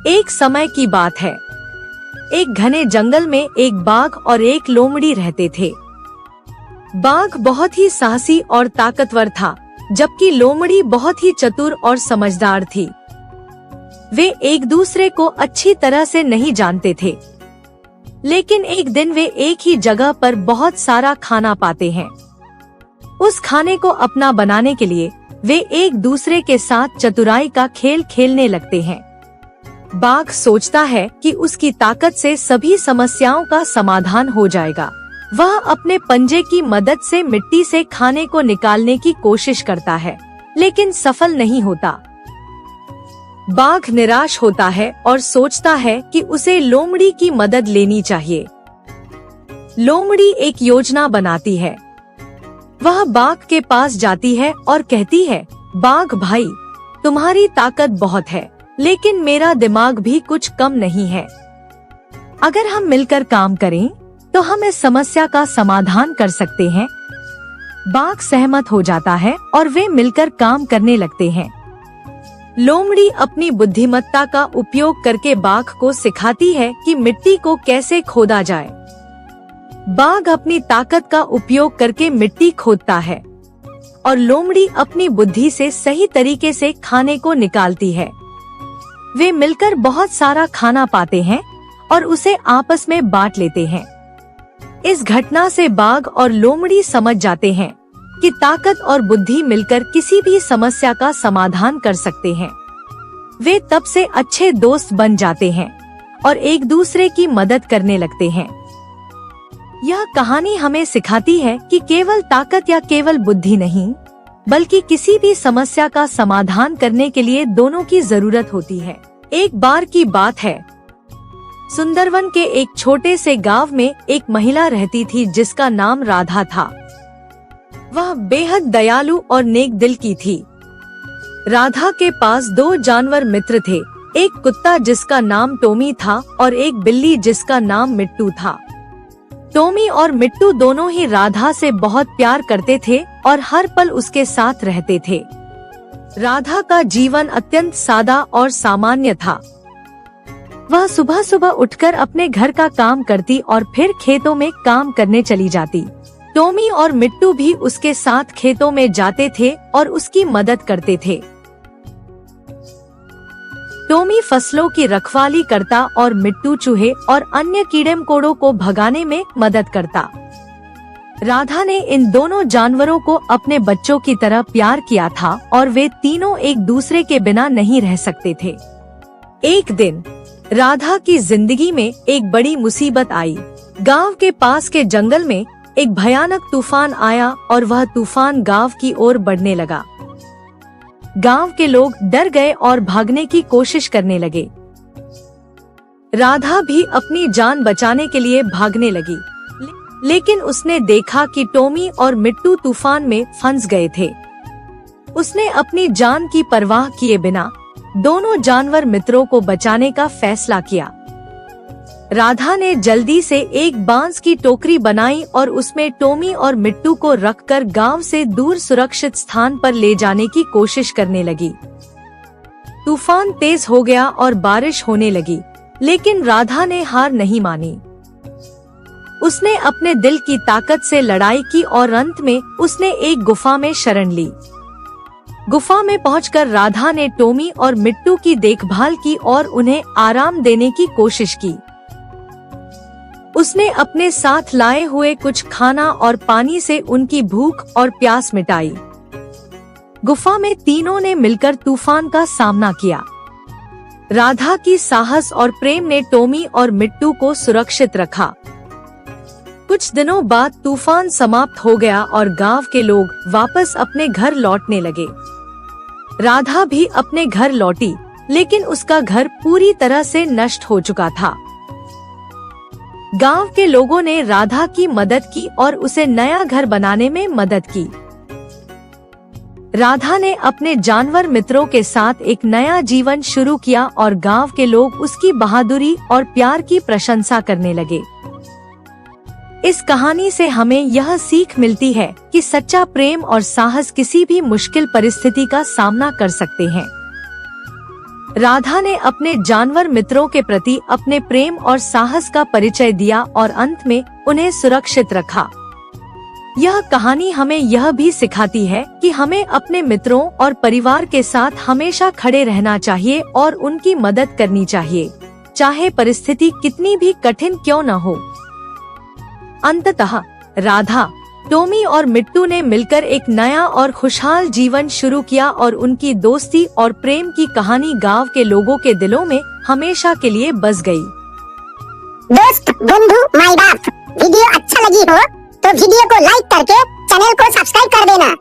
एक समय की बात है। एक घने जंगल में एक बाघ और एक लोमड़ी रहते थे। बाघ बहुत ही साहसी और ताकतवर था, जबकि लोमड़ी बहुत ही चतुर और समझदार थी। वे एक दूसरे को अच्छी तरह से नहीं जानते थे, लेकिन एक दिन वे एक ही जगह पर बहुत सारा खाना पाते हैं। उस खाने को अपना बनाने के लिए वे एक दूसरे के साथ चतुराई का खेल खेलने लगते हैं। बाघ सोचता है कि उसकी ताकत से सभी समस्याओं का समाधान हो जाएगा। वह अपने पंजे की मदद से मिट्टी से खाने को निकालने की कोशिश करता है, लेकिन सफल नहीं होता। बाघ निराश होता है और सोचता है कि उसे लोमड़ी की मदद लेनी चाहिए। लोमड़ी एक योजना बनाती है। वह बाघ के पास जाती है और कहती है, बाघ भाई, तुम्हारी ताकत बहुत है, लेकिन मेरा दिमाग भी कुछ कम नहीं है। अगर हम मिलकर काम करें तो हम इस समस्या का समाधान कर सकते हैं। बाघ सहमत हो जाता है और वे मिलकर काम करने लगते हैं। लोमड़ी अपनी बुद्धिमत्ता का उपयोग करके बाघ को सिखाती है कि मिट्टी को कैसे खोदा जाए। बाघ अपनी ताकत का उपयोग करके मिट्टी खोदता है और लोमड़ी अपनी बुद्धि से सही तरीके से खाने को निकालती है। वे मिलकर बहुत सारा खाना पाते हैं और उसे आपस में बांट लेते हैं। इस घटना से बाघ और लोमड़ी समझ जाते हैं कि ताकत और बुद्धि मिलकर किसी भी समस्या का समाधान कर सकते हैं। वे तब से अच्छे दोस्त बन जाते हैं और एक दूसरे की मदद करने लगते हैं। यह कहानी हमें सिखाती है कि केवल ताकत या केवल बुद्धि नहीं, बल्कि किसी भी समस्या का समाधान करने के लिए दोनों की जरूरत होती है। एक बार की बात है, सुंदरवन के एक छोटे से गांव में एक महिला रहती थी जिसका नाम राधा था। वह बेहद दयालु और नेक दिल की थी। राधा के पास 2 जानवर मित्र थे, एक कुत्ता जिसका नाम टोमी था और एक बिल्ली जिसका नाम मिट्टू था। टोमी और मिट्टू दोनों ही राधा से बहुत प्यार करते थे और हर पल उसके साथ रहते थे। राधा का जीवन अत्यंत सादा और सामान्य था। वह सुबह सुबह उठकर अपने घर का काम करती और फिर खेतों में काम करने चली जाती। टोमी और मिट्टू भी उसके साथ खेतों में जाते थे और उसकी मदद करते थे। टोमी फसलों की रखवाली करता और मिट्टू चूहे और अन्य कीड़े मकोड़ों को भगाने में मदद करता। राधा ने इन दोनों जानवरों को अपने बच्चों की तरह प्यार किया था और वे तीनों एक दूसरे के बिना नहीं रह सकते थे। एक दिन राधा की जिंदगी में एक बड़ी मुसीबत आई। गांव के पास के जंगल में एक भयानक तूफान आया और वह तूफान गांव की ओर बढ़ने लगा। गांव के लोग डर गए और भागने की कोशिश करने लगे। राधा भी अपनी जान बचाने के लिए भागने लगी, लेकिन उसने देखा कि टोमी और मिट्टू तूफान में फंस गए थे। उसने अपनी जान की परवाह किए बिना दोनों जानवर मित्रों को बचाने का फैसला किया। राधा ने जल्दी से एक बांस की टोकरी बनाई और उसमें टोमी और मिट्टू को रखकर गांव से दूर सुरक्षित स्थान पर ले जाने की कोशिश करने लगी। तूफान तेज हो गया और बारिश होने लगी, लेकिन राधा ने हार नहीं मानी। उसने अपने दिल की ताकत से लड़ाई की और अंत में उसने एक गुफा में शरण ली। गुफा में पहुंचकर राधा ने टोमी और मिट्टू की देखभाल की और उन्हें आराम देने की कोशिश की। उसने अपने साथ लाए हुए कुछ खाना और पानी से उनकी भूख और प्यास मिटाई। गुफा में तीनों ने मिलकर तूफान का सामना किया। राधा की साहस और प्रेम ने टोमी और मिट्टू को सुरक्षित रखा। कुछ दिनों बाद तूफान समाप्त हो गया और गांव के लोग वापस अपने घर लौटने लगे। राधा भी अपने घर लौटी, लेकिन उसका घर पूरी तरह से नष्ट हो चुका था। गांव के लोगों ने राधा की मदद की और उसे नया घर बनाने में मदद की। राधा ने अपने जानवर मित्रों के साथ एक नया जीवन शुरू किया और गांव के लोग उसकी बहादुरी और प्यार की प्रशंसा करने लगे। इस कहानी से हमें यह सीख मिलती है कि सच्चा प्रेम और साहस किसी भी मुश्किल परिस्थिति का सामना कर सकते हैं। राधा ने अपने जानवर मित्रों के प्रति अपने प्रेम और साहस का परिचय दिया और अंत में उन्हें सुरक्षित रखा। यह कहानी हमें यह भी सिखाती है कि हमें अपने मित्रों और परिवार के साथ हमेशा खड़े रहना चाहिए और उनकी मदद करनी चाहिए, चाहे परिस्थिति कितनी भी कठिन क्यों न हो। अंततः राधा, टॉमी और मिट्टू ने मिलकर एक नया और खुशहाल जीवन शुरू किया और उनकी दोस्ती और प्रेम की कहानी गांव के लोगों के दिलों में हमेशा के लिए बस गई। दोस्त, बंधु, माई बाप, वीडियो अच्छा लगी हो तो वीडियो को लाइक करके चैनल को सब्सक्राइब कर देना।